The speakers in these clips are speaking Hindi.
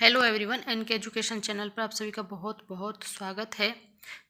Hello everyone, NK education channel पर आप सभी का बहुत बहुत स्वागत है।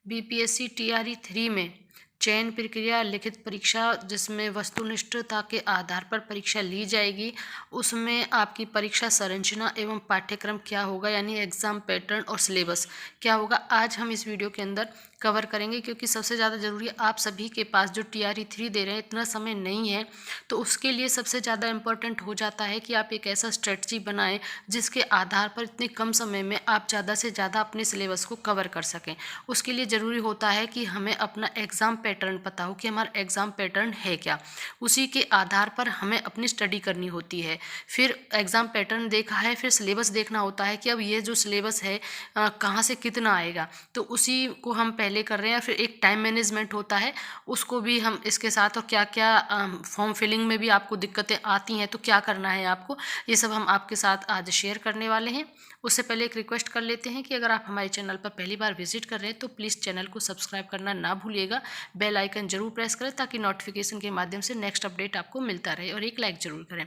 बीपीएससी टीआरई 3 में चयन प्रक्रिया लिखित परीक्षा, जिसमें वस्तुनिष्ठता के आधार पर परीक्षा ली जाएगी, उसमें आपकी परीक्षा संरचना एवं पाठ्यक्रम क्या होगा, यानी एग्जाम पैटर्न और सिलेबस क्या होगा, आज हम इस वीडियो के अंदर कवर करेंगे। क्योंकि सबसे ज़्यादा ज़रूरी है, आप सभी के पास जो टीआरई 3 दे रहे हैं इतना समय नहीं है, तो उसके लिए सबसे ज़्यादा इम्पोर्टेंट हो जाता है कि आप एक ऐसा स्ट्रेटजी बनाएं जिसके आधार पर इतने कम समय में आप ज़्यादा से ज़्यादा अपने सिलेबस को कवर कर सकें। उसके लिए ज़रूरी होता है कि हमें अपना एग्ज़ाम पैटर्न पता हो कि हमारा एग्ज़ाम पैटर्न है क्या, उसी के आधार पर हमें अपनी स्टडी करनी होती है। फिर एग्ज़ाम पैटर्न देखा है, फिर सिलेबस देखना होता है कि अब ये जो सिलेबस है कहाँ से कितना आएगा, तो उसी को हम पहले कर रहे हैं। फिर एक टाइम मैनेजमेंट होता है, उसको भी हम इसके साथ, और क्या क्या फॉर्म फिलिंग में भी आपको दिक्कतें आती हैं तो क्या करना है आपको, ये सब हम आपके साथ आज शेयर करने वाले हैं। उससे पहले एक रिक्वेस्ट कर लेते हैं कि अगर आप हमारे चैनल पर पहली बार विजिट कर रहे हैं तो प्लीज़ चैनल को सब्सक्राइब करना ना भूलिएगा, बेल आइकन जरूर प्रेस करें ताकि नोटिफिकेशन के माध्यम से नेक्स्ट अपडेट आपको मिलता रहे, और एक लाइक ज़रूर करें।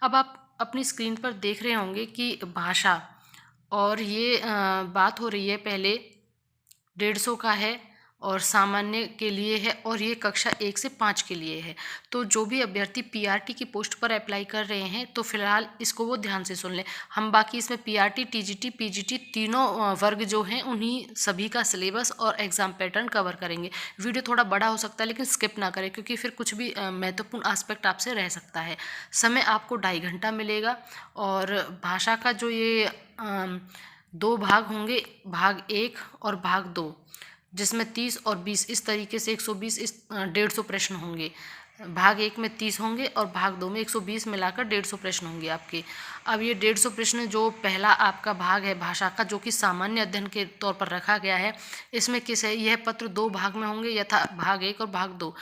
अब आप अपनी स्क्रीन पर देख रहे होंगे कि भाषा, और ये बात हो रही है पहले 150 का है और सामान्य के लिए है, और ये कक्षा 1 से 5 के लिए है। तो जो भी अभ्यर्थी पीआरटी की पोस्ट पर अप्लाई कर रहे हैं तो फिलहाल इसको वो ध्यान से सुन लें। हम बाकी इसमें पीआरटी, टीजीटी, पीजीटी तीनों वर्ग जो हैं उन्हीं सभी का सिलेबस और एग्ज़ाम पैटर्न कवर करेंगे। वीडियो थोड़ा बड़ा हो सकता है लेकिन स्किप ना करें, क्योंकि फिर कुछ भी महत्वपूर्ण एस्पेक्ट आपसे रह सकता है। समय आपको 2.5 घंटा मिलेगा, और भाषा का जो ये 2 भाग होंगे, भाग 1 और भाग 2, जिसमें 30 और 20 इस तरीके से 120 150 प्रश्न होंगे। भाग 1 में 30 होंगे और भाग 2 में 120 मिलाकर 150 प्रश्न होंगे आपके। अब ये 150 प्रश्न, जो पहला आपका भाग है भाषा का, जो कि सामान्य अध्ययन के तौर पर रखा गया है, इसमें किस है, यह पत्र 2 भाग में होंगे, यथा भाग 1 और भाग 2।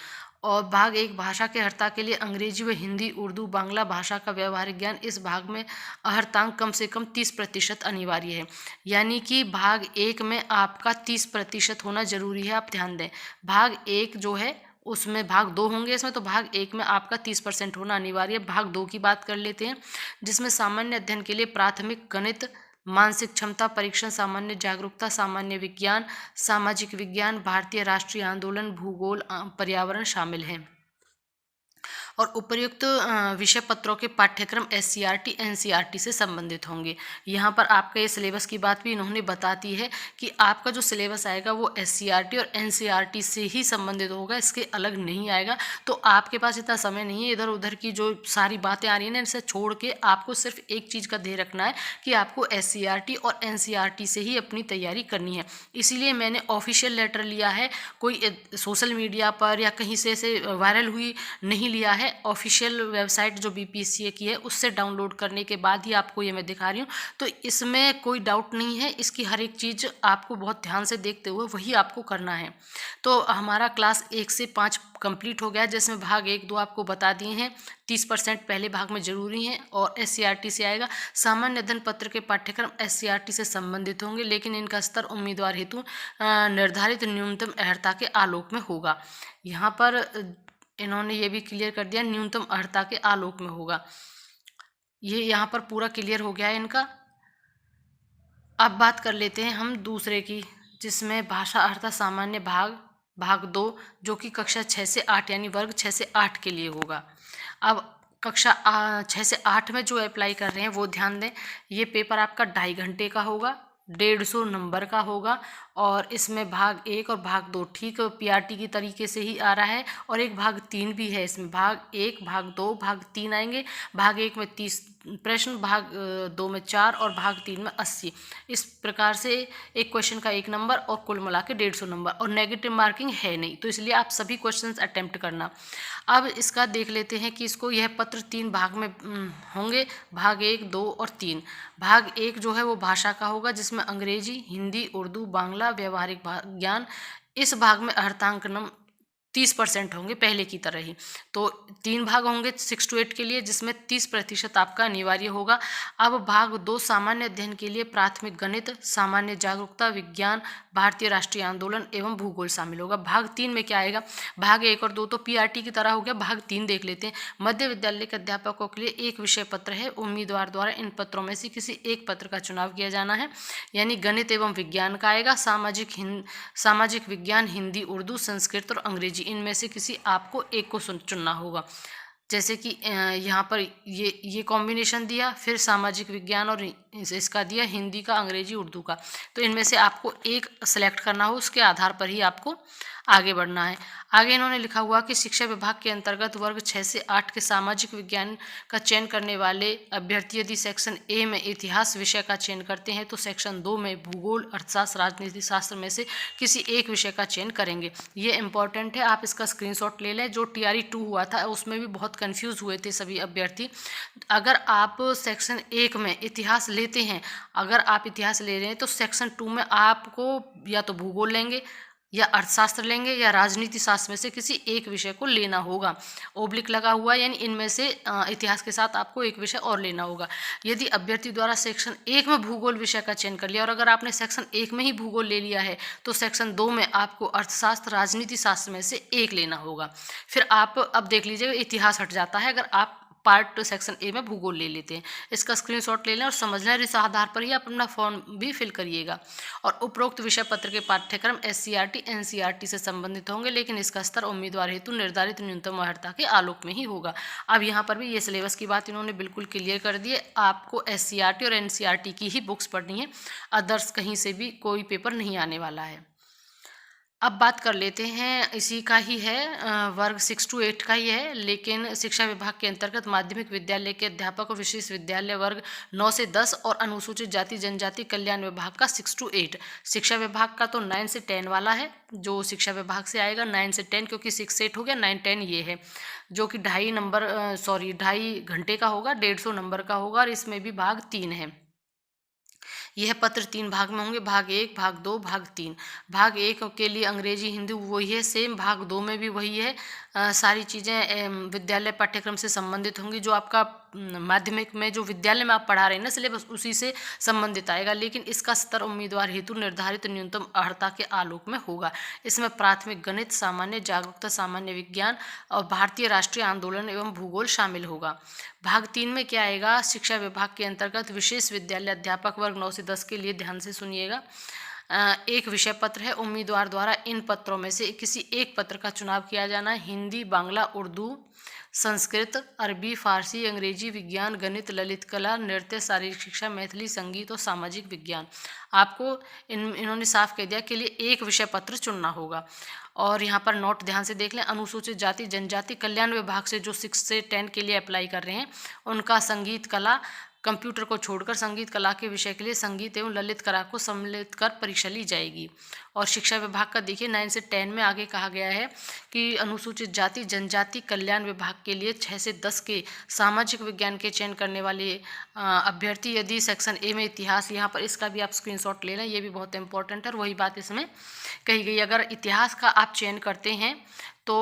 और भाग 1 भाषा के अर्हता के लिए अंग्रेजी व हिंदी, उर्दू, बांग्ला भाषा का व्यवहारिक ज्ञान, इस भाग में अर्हतांक कम से कम 30% अनिवार्य है। यानी कि भाग 1 में आपका 30% होना जरूरी है, आप ध्यान दें। भाग 1 जो है उसमें भाग 2 होंगे इसमें, तो भाग 1 में आपका 30% होना अनिवार्य है। भाग 2 की बात कर लेते हैं, जिसमें सामान्य अध्ययन के लिए प्राथमिक गणित, मानसिक क्षमता परीक्षण, सामान्य जागरूकता, सामान्य विज्ञान, सामाजिक विज्ञान, भारतीय राष्ट्रीय आंदोलन, भूगोल, पर्यावरण शामिल हैं। और उपर्युक्त विषय पत्रों के पाठ्यक्रम एससीईआरटी, एनसीईआरटी से संबंधित होंगे। यहाँ पर आपका ये सिलेबस की बात भी इन्होंने बता दी है कि आपका जो सिलेबस आएगा वो एससीईआरटी और एनसीईआरटी से ही संबंधित होगा, इसके अलग नहीं आएगा। तो आपके पास इतना समय नहीं है इधर उधर की जो सारी बातें आ रही हैं ना, इनसे छोड़ के आपको सिर्फ एक चीज़ का ध्यान रखना है कि आपको एससीईआरटी और एनसीईआरटी से ही अपनी तैयारी करनी है। इसीलिए मैंने ऑफिशियल लेटर लिया है, कोई सोशल मीडिया पर या कहीं से ऐसे वायरल हुई नहीं लिया है। ऑफिशियल वेबसाइट जो बीपीएससी की है उससे डाउनलोड करने के बाद ही आपको ये मैं दिखा रही हूँ, तो इसमें कोई डाउट नहीं है। इसकी हर एक चीज़ आपको बहुत ध्यान से देखते हुए वही आपको करना है। तो हमारा क्लास 1 से 5 कंप्लीट हो गया, जिसमें भाग 1 2 आपको बता दिए हैं। 30% पहले भाग में जरूरी हैं, और एससीईआरटी से आएगा। सामान्य अध्ययन पत्र के पाठ्यक्रम एससीईआरटी से संबंधित होंगे, लेकिन इनका स्तर उम्मीदवार हेतु निर्धारित न्यूनतम अर्हता के आलोक में होगा। यहाँ पर इन्होंने ये भी क्लियर कर दिया, न्यूनतम अर्हता के आलोक में होगा। ये यहाँ पर पूरा क्लियर हो गया है इनका। अब बात कर लेते हैं हम दूसरे की, जिसमें भाषा अर्हता सामान्य भाग 2, जो कि कक्षा 6 से 8 यानी वर्ग 6 से 8 के लिए होगा। अब कक्षा 6 से 8 में जो अप्लाई कर रहे हैं वो ध्यान दें, ये पेपर आपका 2.5 घंटे का होगा, 150 नंबर का होगा, और इसमें भाग 1 और भाग 2 ठीक पीआरटी की तरीके से ही आ रहा है, और एक भाग 3 भी है। इसमें भाग 1, भाग 2, भाग 3 आएंगे। भाग 1 में 30 प्रश्न, भाग 2 में 4 और भाग 3 में 80। इस प्रकार से एक क्वेश्चन का 1 नंबर, और कुल मिला के 150 नंबर, और नेगेटिव मार्किंग है नहीं, तो इसलिए आप सभी क्वेश्चंस अटेम्प्ट करना। अब इसका देख लेते हैं कि इसको, यह पत्र 3 भाग में होंगे, भाग 1, 2 और 3। भाग 1 जो है वो भाषा का होगा, जिसमें अंग्रेजी, हिंदी, उर्दू, बांग्ला, व्यवहारिक ज्ञान। इस भाग में अर्हतांक 30% होंगे पहले की तरह ही। तो 3 भाग होंगे 6 to 8 के लिए, जिसमें 30% आपका अनिवार्य होगा। अब भाग 2 सामान्य अध्ययन के लिए प्राथमिक गणित, सामान्य जागरूकता, विज्ञान, भारतीय राष्ट्रीय आंदोलन एवं भूगोल शामिल होगा। भाग 3 में क्या आएगा? भाग 1 और 2 तो पीआरटी की तरह हो गया, भाग 3 देख लेते हैं। मध्य विद्यालय के अध्यापकों के लिए एक विषय पत्र है। उम्मीदवार द्वारा इन पत्रों में से किसी एक पत्र का चुनाव किया जाना है, यानी गणित एवं विज्ञान का आएगा, सामाजिक विज्ञान, हिंदी, उर्दू, संस्कृत और अंग्रेजी, इनमें से किसी आपको एक को चुनना होगा। जैसे कि यहाँ पर ये कॉम्बिनेशन दिया, फिर सामाजिक विज्ञान और इसका दिया हिंदी का, अंग्रेजी, उर्दू का, तो इनमें से आपको एक सेलेक्ट करना हो, उसके आधार पर ही आपको आगे बढ़ना है। आगे इन्होंने लिखा हुआ कि शिक्षा विभाग के अंतर्गत वर्ग 6 से 8 के सामाजिक विज्ञान का चयन करने वाले अभ्यर्थी यदि सेक्शन ए में इतिहास विषय का चयन करते हैं तो सेक्शन 2 में भूगोल, अर्थशास्त्र, राजनीति शास्त्र में से किसी एक विषय का चयन करेंगे। ये इंपॉर्टेंट है, आप इसका स्क्रीनशॉट ले लें। जो TRE 2 हुआ था उसमें भी बहुत कन्फ्यूज़ हुए थे सभी अभ्यर्थी। अगर आप सेक्शन 1 में इतिहास लेते हैं, अगर आप इतिहास ले रहे हैं तो सेक्शन 2 में आपको या तो भूगोल लेंगे या अर्थशास्त्र लेंगे या राजनीति शास्त्र में से किसी एक विषय को लेना होगा। ओब्लिक लगा हुआ है, यानी इनमें से इतिहास के साथ आपको एक विषय और लेना होगा। यदि अभ्यर्थी द्वारा सेक्शन 1 में भूगोल विषय का चयन कर लिया और अगर आपने सेक्शन 1 में ही भूगोल ले लिया है तो सेक्शन 2 में आपको अर्थशास्त्र, राजनीति शास्त्र में से एक लेना होगा। फिर आप अब देख लीजिएगा, इतिहास हट जाता है अगर आप पार्ट सेक्शन ए में भूगोल ले लेते हैं। इसका स्क्रीनशॉट ले लें और समझ लें, इस आधार पर ही आप अपना फॉर्म भी फिल करिएगा। और उपरोक्त विषय पत्र के पाठ्यक्रम SCERT NCERT से संबंधित होंगे, लेकिन इसका स्तर उम्मीदवार हेतु निर्धारित न्यूनतम अर्हता के आलोक में ही होगा। अब यहाँ पर भी ये सिलेबस की बात इन्होंने बिल्कुल क्लियर कर दी है। आपको SCERT और NCERT की ही बुक्स पढ़नी है, अदर्स कहीं से भी कोई पेपर नहीं आने वाला है। अब बात कर लेते हैं, इसी का ही है, वर्ग 6 to 8 का ही है, लेकिन शिक्षा विभाग के अंतर्गत माध्यमिक विद्यालय के अध्यापक और विशेष विद्यालय वर्ग 9 से 10 और अनुसूचित जाति जनजाति कल्याण विभाग का 6 to 8। शिक्षा विभाग का तो 9 से 10 वाला है, जो शिक्षा विभाग से आएगा 9 से 10, क्योंकि 6 से 8 हो गया, 9 10 ये है, जो कि 2.5 घंटे का होगा, 150 नंबर का होगा, और इसमें भी भाग 3 है। यह पत्र 3 भाग में होंगे, भाग 1, भाग 2, भाग 3। भाग 1 के लिए अंग्रेजी, हिंदी वही है सेम, भाग 2 में भी वही है। सारी चीज़ें विद्यालय पाठ्यक्रम से संबंधित होंगी। जो आपका माध्यमिक में जो विद्यालय में आप पढ़ा रहे हैं ना सिलेबस, उसी से संबंधित आएगा, लेकिन इसका स्तर उम्मीदवार हेतु निर्धारित न्यूनतम अर्हता के आलोक में होगा। इसमें प्राथमिक गणित, सामान्य जागरूकता, सामान्य विज्ञान और भारतीय राष्ट्रीय आंदोलन एवं भूगोल शामिल होगा। भाग 3 में क्या आएगा? शिक्षा विभाग के अंतर्गत विशेष विद्यालय अध्यापक वर्ग 9 से 10 के लिए ध्यान से सुनिएगा। एक विषय पत्र है, उम्मीदवार द्वारा इन पत्रों में से किसी एक पत्र का चुनाव किया जाना है। हिंदी, बांग्ला, उर्दू, संस्कृत, अरबी, फारसी, अंग्रेजी, विज्ञान, गणित, ललित कला, नृत्य, शारीरिक शिक्षा, मैथिली, संगीत और सामाजिक विज्ञान। आपको इन्होंने साफ कह दिया के लिए एक विषय पत्र चुनना होगा। और यहाँ पर नोट ध्यान से देख लें, अनुसूचित जाति जनजाति कल्याण विभाग से जो 6 से 10 के लिए अप्लाई कर रहे हैं, उनका संगीत कला, कंप्यूटर को छोड़कर संगीत कला के विषय के लिए संगीत एवं ललित कला को सम्मिलित कर परीक्षा ली जाएगी। और शिक्षा विभाग का देखिए 9 से 10 में आगे कहा गया है कि अनुसूचित जाति जनजाति कल्याण विभाग के लिए 6 से 10 के सामाजिक विज्ञान के चयन करने वाले अभ्यर्थी यदि सेक्शन ए में इतिहास, यहाँ पर इसका भी आप स्क्रीनशॉट ले लें, ये भी बहुत इंपॉर्टेंट है। और वही बात इसमें कही गई, अगर इतिहास का आप चयन करते हैं तो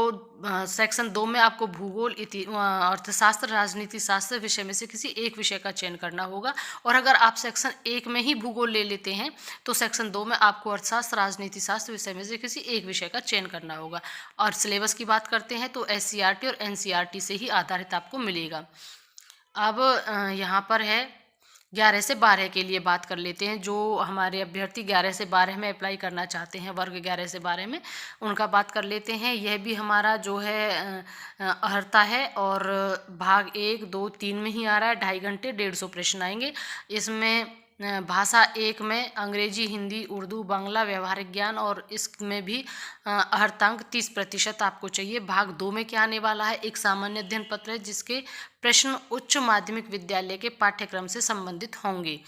सेक्शन 2 में आपको भूगोल, अर्थशास्त्र, राजनीति शास्त्र विषय में से किसी एक विषय का चयन करना होगा। और अगर आप सेक्शन 1 में ही भूगोल ले लेते हैं तो सेक्शन 2 में आपको अर्थशास्त्र, राजनीति शास्त्र विषय में से किसी एक विषय का चयन करना होगा। और सिलेबस की बात करते हैं तो SCERT और NCERT से ही आधारित आपको मिलेगा। अब यहाँ पर है 11 से 12 के लिए बात कर लेते हैं। जो हमारे अभ्यर्थी 11 से 12 में अप्लाई करना चाहते हैं, वर्ग 11 से 12 में, उनका बात कर लेते हैं। यह भी हमारा जो है अर्हता है, और भाग 1, 2, 3 में ही आ रहा है। 2.5 घंटे 150 प्रश्न आएंगे। इसमें भाषा 1 में अंग्रेजी, हिंदी, उर्दू, बांग्ला, व्यवहारिक ज्ञान, और इसमें भी अर्हतांक 30% आपको चाहिए। भाग 2 में क्या आने वाला है? एक सामान्य अध्ययन पत्र है जिसके प्रश्न उच्च माध्यमिक विद्यालय के पाठ्यक्रम से संबंधित होंगे,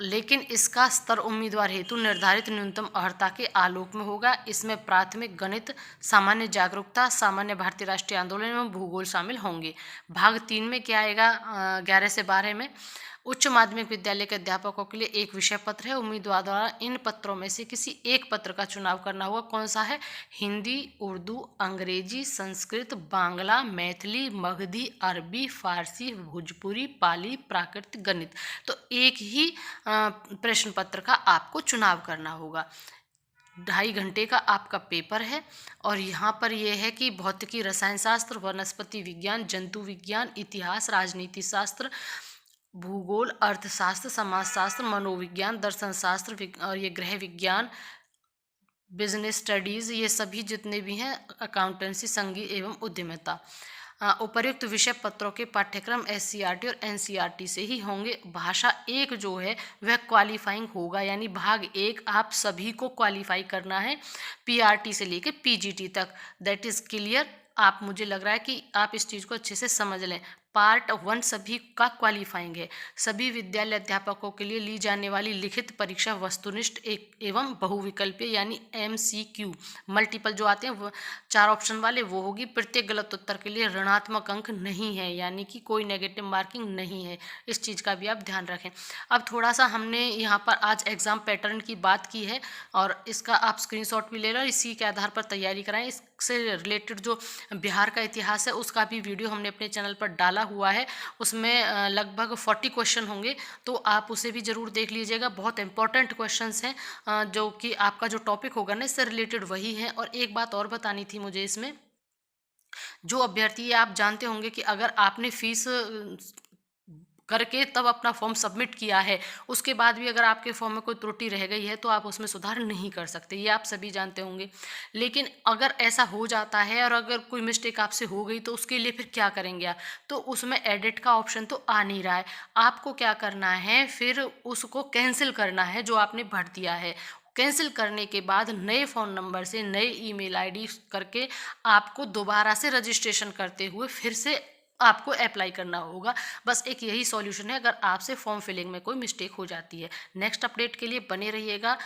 लेकिन इसका स्तर उम्मीदवार हेतु निर्धारित न्यूनतम अर्हता के आलोक में होगा। इसमें प्राथमिक गणित, सामान्य जागरूकता, सामान्य भारतीय राष्ट्रीय आंदोलन एवं भूगोल शामिल होंगे। भाग 3 में क्या आएगा? 11 से 12 में उच्च माध्यमिक विद्यालय के अध्यापकों के लिए एक विषय पत्र है। उम्मीदवार द्वारा इन पत्रों में से किसी एक पत्र का चुनाव करना होगा। कौन सा है? हिंदी, उर्दू, अंग्रेजी, संस्कृत, बांग्ला, मैथिली, मगधी, अरबी, फारसी, भोजपुरी, पाली, प्राकृत, गणित। तो एक ही प्रश्न पत्र का आपको चुनाव करना होगा। 2.5 घंटे का आपका पेपर है और यहाँ पर यह है कि भौतिकी, रसायन शास्त्र, वनस्पति विज्ञान, जंतु विज्ञान, इतिहास, राजनीति शास्त्र, भूगोल, अर्थशास्त्र, समाजशास्त्र, मनोविज्ञान, दर्शन शास्त्र और ये गृह विज्ञान, बिजनेस स्टडीज़, ये सभी जितने भी हैं, अकाउंटेंसी, संगीत एवं उद्यमिता। उपर्युक्त विषय पत्रों के पाठ्यक्रम SCERT और NCERT से ही होंगे। भाषा 1 जो है वह क्वालिफाइंग होगा, यानी भाग 1 आप सभी को क्वालिफाई करना है PRT से लेकर PGT तक। That is clear. आप, मुझे लग रहा है कि आप इस चीज़ को अच्छे से समझ लें। पार्ट 1 सभी का क्वालिफाइंग है। सभी विद्यालय अध्यापकों के लिए ली जाने वाली लिखित परीक्षा वस्तुनिष्ठ एवं बहुविकल्पीय यानी MCQ मल्टीपल जो आते हैं वो 4 ऑप्शन वाले वो होगी। प्रत्येक गलत उत्तर के लिए ऋणात्मक अंक नहीं है, यानी कि कोई नेगेटिव मार्किंग नहीं है। इस चीज़ का भी आप ध्यान रखें। अब थोड़ा सा हमने यहाँ पर आज एग्ज़ाम पैटर्न की बात की है और इसका आप स्क्रीनशॉट भी ले लो, इसी के आधार पर तैयारी कराएं। इससे रिलेटेड जो बिहार का इतिहास है उसका भी वीडियो हमने अपने चैनल पर डाला हुआ है। उसमें लगभग 40 क्वेश्चन होंगे, तो आप उसे भी ज़रूर देख लीजिएगा। बहुत इंपॉर्टेंट क्वेश्चंस हैं जो कि आपका जो टॉपिक होगा ना इससे रिलेटेड वही है। और एक बात और बतानी थी मुझे इसमें, जो अभ्यर्थी, आप जानते होंगे कि अगर आपने फीस करके तब अपना फॉर्म सबमिट किया है, उसके बाद भी अगर आपके फॉर्म में कोई त्रुटि रह गई है तो आप उसमें सुधार नहीं कर सकते, ये आप सभी जानते होंगे। लेकिन अगर ऐसा हो जाता है और अगर कोई मिस्टेक आपसे हो गई तो उसके लिए फिर क्या करेंगे आप? तो उसमें एडिट का ऑप्शन तो आ नहीं रहा है। आपको क्या करना है, फिर उसको कैंसिल करना है जो आपने भर दिया है। कैंसिल करने के बाद नए फ़ोन नंबर से नए ईमेल आईडी करके आपको दोबारा से रजिस्ट्रेशन करते हुए फिर से आपको अप्लाई करना होगा। बस एक यही सॉल्यूशन है अगर आपसे फॉर्म फिलिंग में कोई मिस्टेक हो जाती है। नेक्स्ट अपडेट के लिए बने रहिएगा।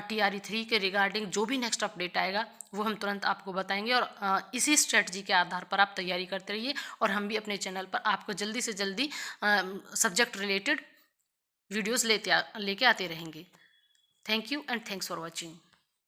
TRE 3 के रिगार्डिंग जो भी नेक्स्ट अपडेट आएगा वो हम तुरंत आपको बताएंगे और इसी स्ट्रेटजी के आधार पर आप तैयारी करते रहिए और हम भी अपने चैनल पर आपको जल्दी से जल्दी सब्जेक्ट रिलेटेड वीडियोज़ लेके आते रहेंगे। Thank you and thanks for watching.